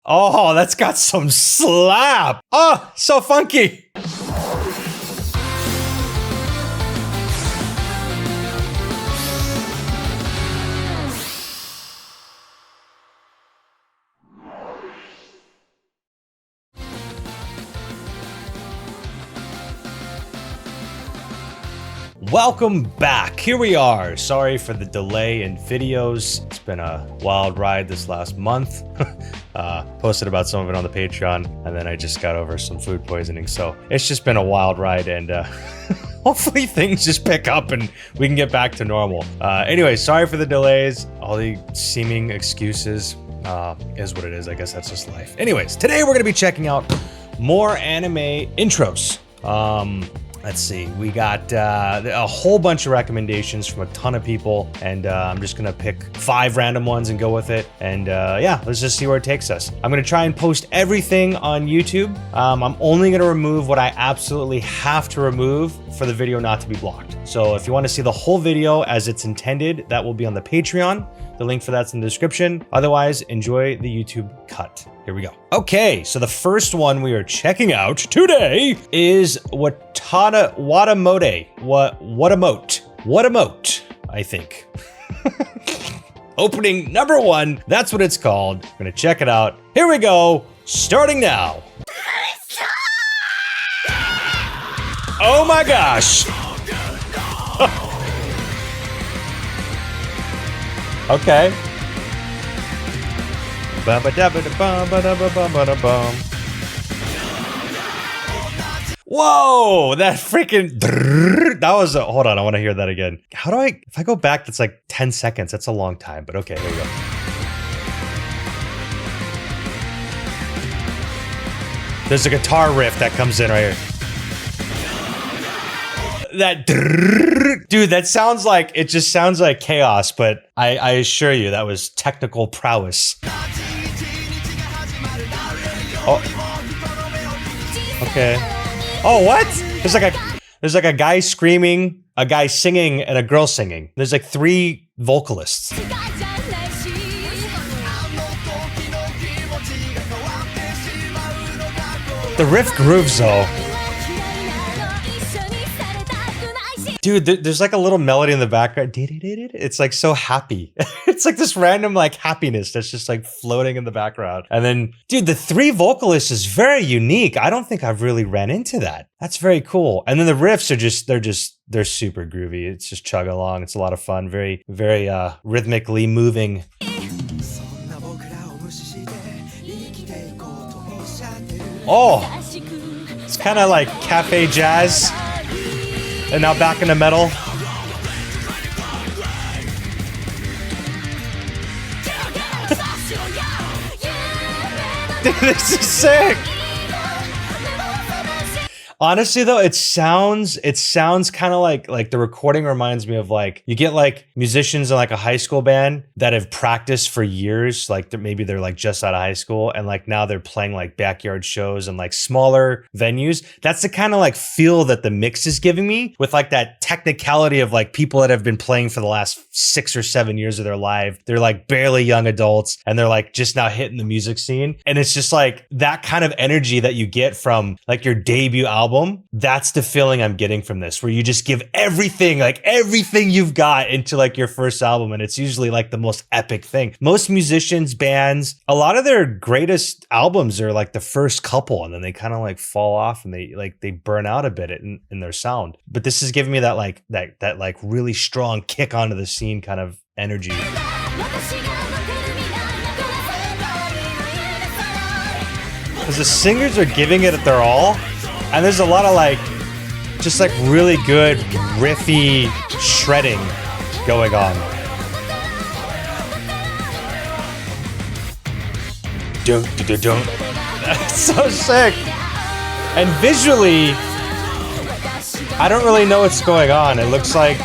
Oh, that's got some slap. Oh, so funky. Welcome back. Here we are. Sorry for the delay in videos. It's been a wild ride this last month. Posted about some of it on the Patreon, and then I just got over some food poisoning. So it's just been a wild ride, and hopefully things just pick up and we can get back to normal. Anyway, sorry for the delays. All the seeming excuses is what it is. I guess that's just life. Anyways, today we're going to be checking out more anime intros. Let's see, we got a whole bunch of recommendations from a ton of people, and I'm just gonna pick 5 random ones and go with it. And yeah, let's just see where it takes us. I'm gonna try and post everything on YouTube. I'm only gonna remove what I absolutely have to remove for the video not to be blocked. So if you wanna see the whole video as it's intended, that will be on the Patreon. The link for that's in the description. Otherwise, enjoy the YouTube cut. Here we go. Okay, so the first one we are checking out today is Watamote. Watamote, I think. Opening number 1, that's what it's called. I'm gonna check it out. Here we go, starting now. Oh my gosh. Okay. Whoa, that freaking that was a, hold on, I want to hear that again. How do I, if I go back, that's like 10 seconds. That's a long time, but okay, here we go. There's a guitar riff that comes in right here. That dude, that sounds like, it just sounds like chaos, but I assure you that was technical prowess. Oh. Okay. Oh, what? There's like a guy screaming, a guy singing, and a girl singing. There's like 3 vocalists. The riff grooves though. Dude, there's like a little melody in the background. It's like so happy. It's like this random like happiness that's just like floating in the background. And then, dude, the 3 vocalists is very unique. I don't think I've really ran into that. That's very cool. And then the riffs are they're super groovy. It's just chug along. It's a lot of fun. Very, very rhythmically moving. Oh, it's kind of like cafe jazz. And now back into metal. Dude, this is sick. Honestly though, it sounds kind of like the recording reminds me of like, you get like musicians in like a high school band that have practiced for years, like maybe they're like just out of high school and like now they're playing like backyard shows and like smaller venues. That's the kind of like feel that the mix is giving me, with like that technicality of like people that have been playing for the last 6 or 7 years of their life. They're like barely young adults and they're like just now hitting the music scene. And it's just like that kind of energy that you get from like your debut album. That's the feeling I'm getting from this, where you just give everything, like everything you've got into like your first album. And it's usually like the most epic thing. Most musicians, bands, a lot of their greatest albums are like the first couple, and then they kind of like fall off and they burn out a bit in their sound. But this is giving me that like really strong kick onto the scene kind of energy. Because the singers are giving it their all. And there's a lot of like, just like really good riffy shredding going on. That's so sick. And visually, I don't really know what's going on. It looks like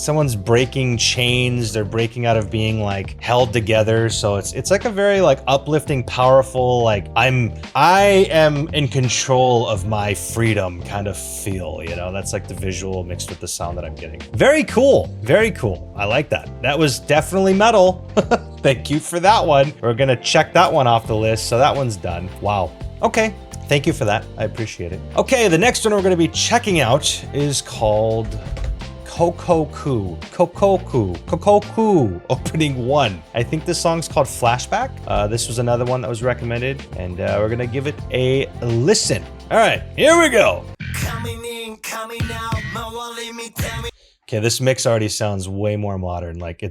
someone's breaking chains. They're breaking out of being like held together. So it's like a very like uplifting, powerful, like I am in control of my freedom kind of feel, you know? That's like the visual mixed with the sound that I'm getting. Very cool. Very cool. I like that. That was definitely metal. Thank you for that one. We're gonna check that one off the list. So that one's done. Wow. Okay. Thank you for that. I appreciate it. Okay, the next one we're gonna be checking out is called Kokoku. Kokoku, opening 1. I think this song's called Flashback. This was another one that was recommended, and we're gonna give it a listen. All right, here we go. Coming in, coming out, okay, this mix already sounds way more modern. Like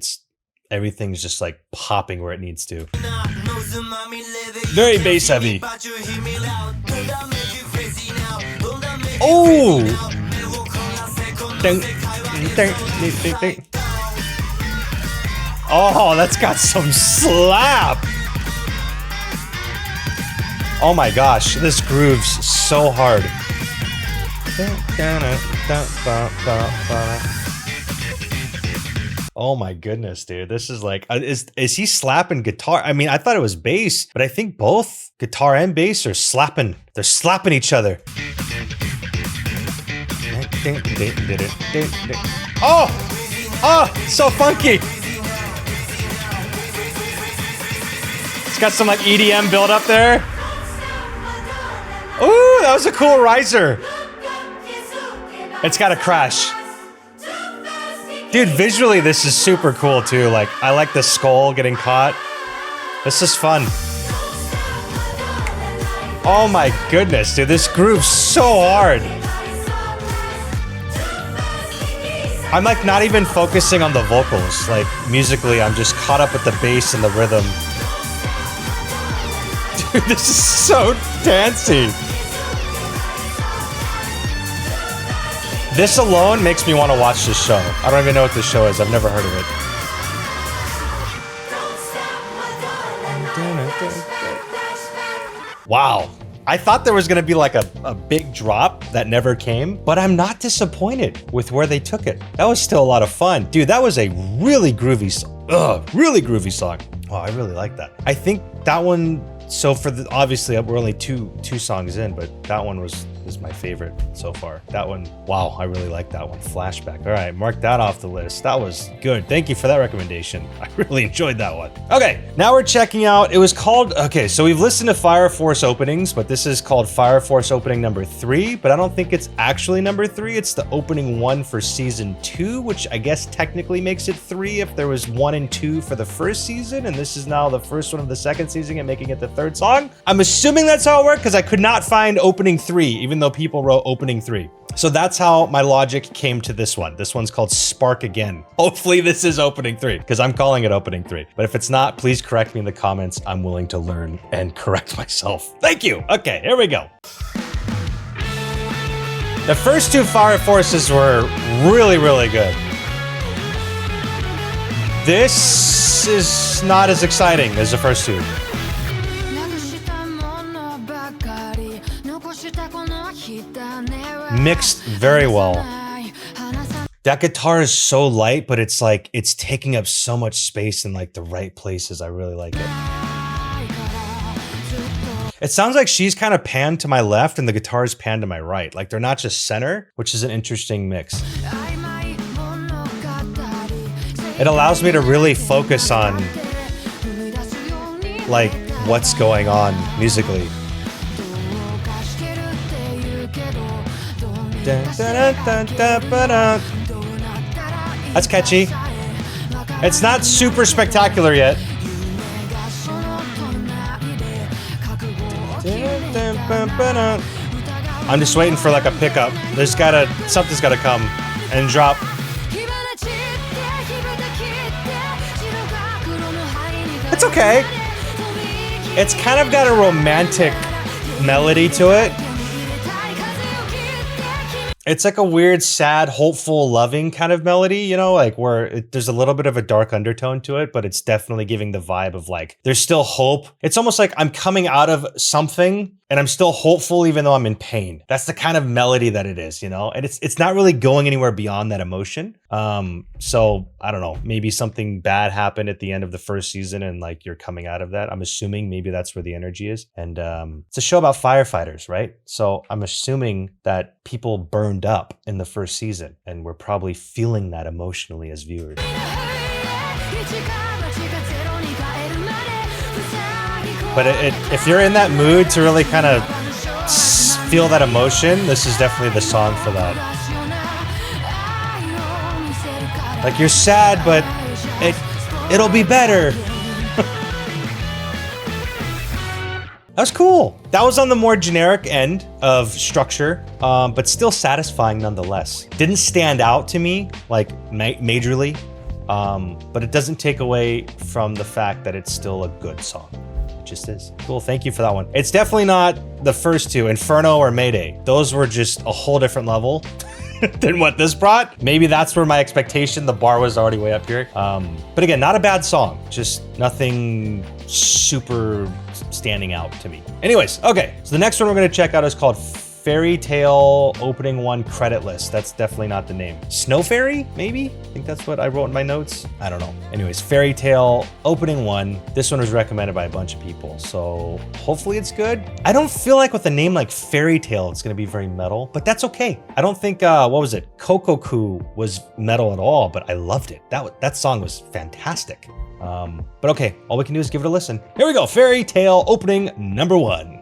everything's just like popping where it needs to. Very bass heavy. Oh! Oh, that's got some slap. Oh my gosh, this grooves so hard. Oh my goodness, dude. This is like, is he slapping guitar? I mean, I thought it was bass, but I think both guitar and bass are slapping. They're slapping each other. Oh, so funky. It's got some like EDM build up there. Ooh, that was a cool riser. It's got a crash. Dude, visually this is super cool too. Like, I like the skull getting caught. This is fun. Oh my goodness, dude, this grooves so hard. I'm like not even focusing on the vocals. Like musically, I'm just caught up with the bass and the rhythm. Dude, this is so dancey. This alone makes me want to watch this show. I don't even know what this show is. I've never heard of it. Wow. I thought there was going to be like a big drop that never came, but I'm not disappointed with where they took it. That was still a lot of fun. Dude, that was a really groovy song. Oh, I really like that. I think that one, so for the, obviously we're only two songs in, but that one was my favorite so far. That one, wow, I really like that one. Flashback. All right, mark that off the list. That was good. Thank you for that recommendation. I really enjoyed that one. Okay, now we're checking out, it was called, okay, so we've listened to Fire Force openings, but this is called Fire Force opening number 3, but I don't think it's actually number 3. It's the opening 1 for season 2, which I guess technically makes it 3 if there was 1 and 2 for the first season, and this is now the first one of the second season and making it the 3rd song. I'm assuming that's how it worked because I could not find opening 3, even though people wrote opening 3. So that's how my logic came to this one. This one's called Spark Again. Hopefully this is opening 3 because I'm calling it opening 3. But if it's not, please correct me in the comments. I'm willing to learn and correct myself. Thank you. Okay, here we go. The first 2 Fire Forces were really, really good. This is not as exciting as the first 2. Mixed very well. That guitar is so light, but it's like, it's taking up so much space in like the right places. I really like it. It sounds like she's kind of panned to my left and the guitar is panned to my right. Like they're not just center, which is an interesting mix. It allows me to really focus on like what's going on musically. That's catchy. It's not super spectacular yet. I'm just waiting for like a pickup. Something's gotta come and drop. It's okay. It's kind of got a romantic melody to it. It's like a weird, sad, hopeful, loving kind of melody, you know, like where there's a little bit of a dark undertone to it, but it's definitely giving the vibe of like, there's still hope. It's almost like I'm coming out of something and I'm still hopeful even though I'm in pain. That's the kind of melody that it is, you know? And it's not really going anywhere beyond that emotion. So I don't know, maybe something bad happened at the end of the first season and like you're coming out of that. I'm assuming maybe that's where the energy is. And it's a show about firefighters, right? So I'm assuming that people burned up in the first season and we're probably feeling that emotionally as viewers. But if you're in that mood to really kind of feel that emotion, this is definitely the song for that. Like you're sad, but it'll be better. That was cool. That was on the more generic end of structure, but still satisfying nonetheless. Didn't stand out to me like majorly, but it doesn't take away from the fact that it's still a good song. Just is. Cool, thank you for that one. It's definitely not the first two, Inferno or Mayday. Those were just a whole different level than what this brought. Maybe that's where my expectation, the bar was already way up here. But again, not a bad song, just nothing super standing out to me. Anyways, okay, so the next one we're gonna check out is called Fairy Tale Opening 1 Credit List. That's definitely not the name. Snow Fairy, maybe? I think that's what I wrote in my notes. I don't know. Anyways, Fairy Tale Opening 1. This one was recommended by a bunch of people, so hopefully it's good. I don't feel like with a name like Fairy Tale, it's gonna be very metal, but that's okay. I don't think, what was it? Kokoku was metal at all, but I loved it. That song was fantastic. But okay, all we can do is give it a listen. Here we go, Fairy Tale Opening number 1.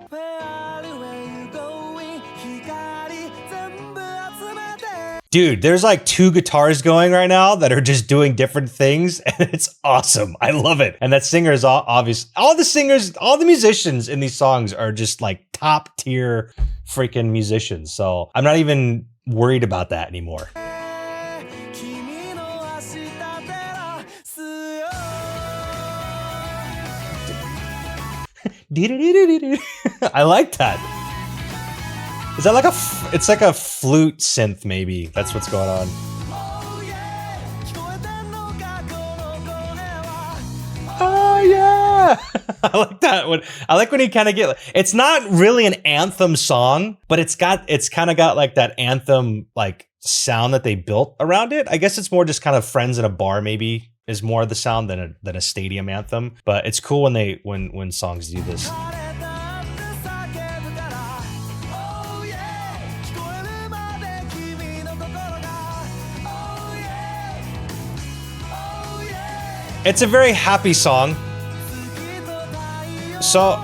Dude, there's like 2 guitars going right now that are just doing different things, and it's awesome. I love it. And that singer is obvious. All the singers, all the musicians in these songs are just like top tier freaking musicians. So I'm not even worried about that anymore. I like that. Is that like it's like a flute synth maybe? That's what's going on. Oh yeah! I like that one. I like when he kind of it's not really an anthem song, but it's kind of got like that anthem like sound that they built around it. I guess it's more just kind of friends in a bar maybe is more the sound than a stadium anthem. But it's cool when songs do this. It's a very happy song. So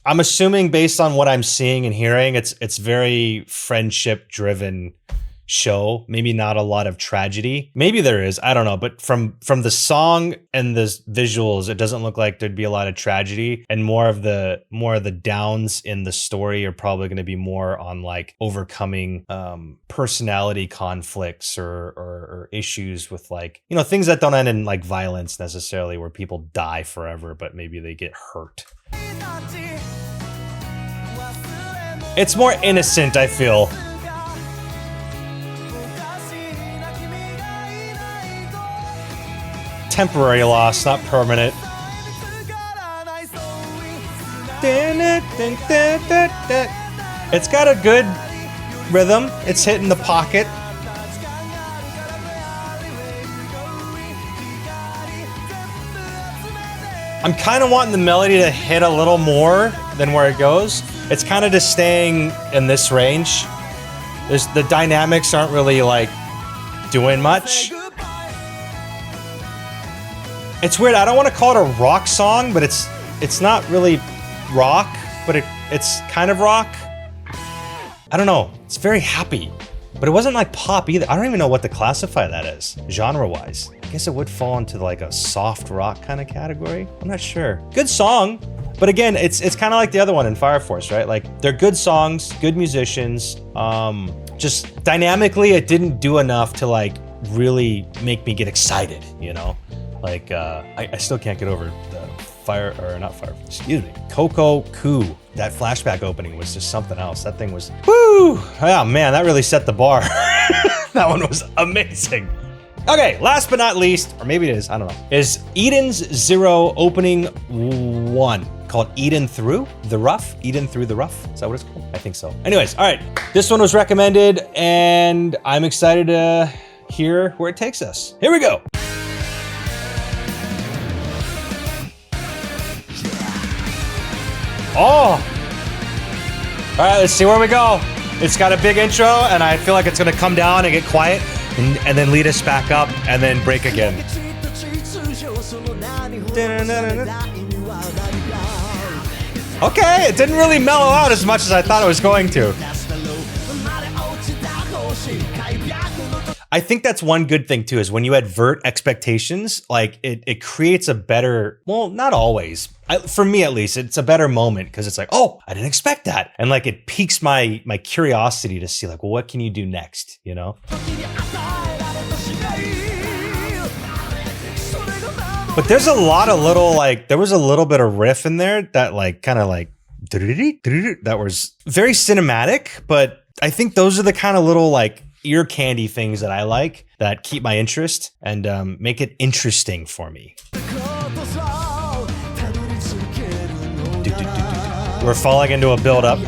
I'm assuming based on what I'm seeing and hearing, it's very friendship driven show. Maybe not a lot of tragedy. Maybe there is, I don't know. But from the song and the visuals, it doesn't look like there'd be a lot of tragedy, and more of the downs in the story are probably going to be more on like overcoming personality conflicts or issues with like, you know, things that don't end in like violence necessarily, where people die forever, but maybe they get hurt. It's more innocent, I feel. Temporary loss, not permanent. It's got a good rhythm. It's hitting the pocket. I'm kind of wanting the melody to hit a little more than where it goes. It's kind of just staying in this range. The dynamics aren't really like doing much. It's weird. I don't want to call it a rock song, but it's not really rock, but it's kind of rock. I don't know. It's very happy, but it wasn't like pop either. I don't even know what to classify that as genre-wise. I guess it would fall into like a soft rock kind of category. I'm not sure. Good song, but again, it's kind of like the other one in Fire Force, right? Like they're good songs, good musicians. Just dynamically, it didn't do enough to like really make me get excited, you know? Like, I still can't get over the Kokoku. That flashback opening was just something else. That thing was, woo! Oh man, that really set the bar. That one was amazing. Okay, last but not least, or maybe it is, I don't know, is Eden's Zero Opening 1. called Eden Through the Rough. Eden Through the Rough, is that what it's called? I think so. Anyways, all right, this one was recommended and I'm excited to hear where it takes us. Here we go. Oh, all right, let's see where we go. It's got a big intro and I feel like it's gonna come down and get quiet and then lead us back up and then break again. Okay, it didn't really mellow out as much as I thought it was going to. I think that's one good thing too, is when you advert expectations, like it creates a better, well, not always. For me at least, it's a better moment because it's like, oh, I didn't expect that. And like it piques my curiosity to see like, well, what can you do next, you know? But there's a lot of little, like, there was a little bit of riff in there that like, kind of like, that was very cinematic, but I think those are the kind of little like ear candy things that I like that keep my interest and make it interesting for me. We're falling into a build-up.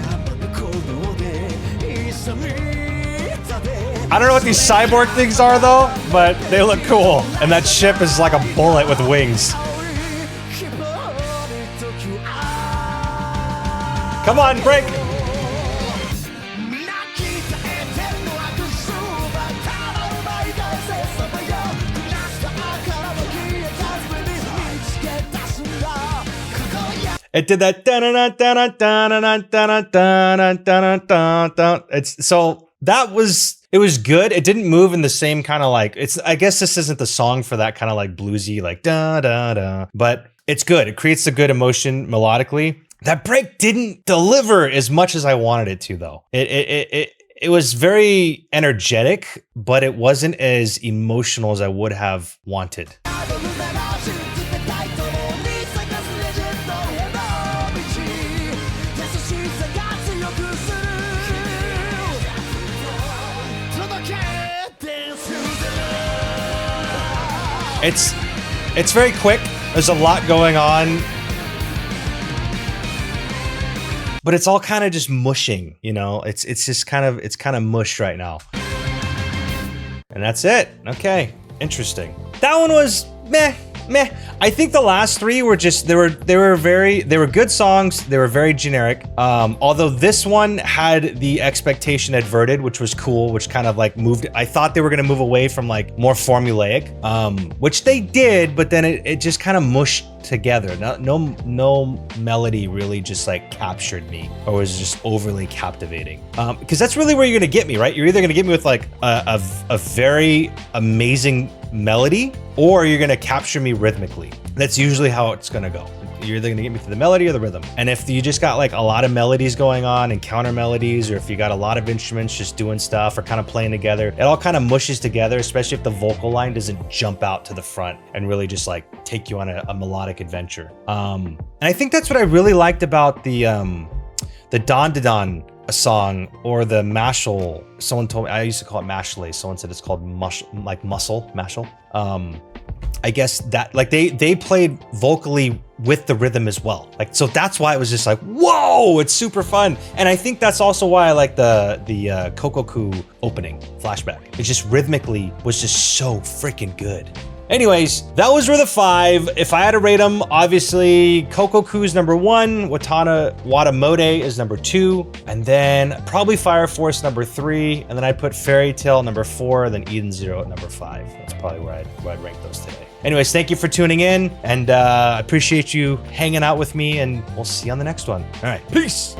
I don't know what these cyborg things are though, but they look cool. And that ship is like a bullet with wings. Come on, break! It did that. It's so that was. It was good. It didn't move in the same kind of like, I guess this isn't the song for that kind of like bluesy, like da da da, but it's good. It creates a good emotion melodically. That break didn't deliver as much as I wanted it to though. It was very energetic, but it wasn't as emotional as I would have wanted. It's very quick. There's a lot going on. But it's all kind of just mushing, you know? It's just kind of mush right now. And that's it. Okay. Interesting. That one was meh. I think the last three were just, they were good songs. They were very generic. Although this one had the expectation adverted, which was cool, which kind of like moved. I thought they were going to move away from like more formulaic, which they did, but then it just kind of mushed together. No melody really just like captured me or was just overly captivating. Because that's really where you're going to get me, right? You're either going to get me with like a very amazing melody, or you're gonna capture me rhythmically. That's usually how it's gonna go. You're either gonna get me through the melody or the rhythm. And if you just got like a lot of melodies going on and counter melodies, or if you got a lot of instruments just doing stuff or kind of playing together, it all kind of mushes together, especially if the vocal line doesn't jump out to the front and really just like take you on a melodic adventure. And I think that's what I really liked about the Don Da Don song, or the mashal. Someone told me, I used to call it mashlay. Someone said it's called muscle mashal. I guess that like they played vocally with the rhythm as well. Like, so that's why it was just like, whoa, it's super fun. And I think that's also why I like the Kokoku opening flashback. It just rhythmically was just so freaking good. Anyways, that was for the 5. If I had to rate them, obviously Kokoku's number 1, Watamote is number 2, and then probably Fire Force number 3, and then I'd put Fairy Tale number 4, and then Eden Zero at number 5. That's probably where I'd rank those today. Anyways, thank you for tuning in, and I appreciate you hanging out with me, and we'll see you on the next one. All right, peace.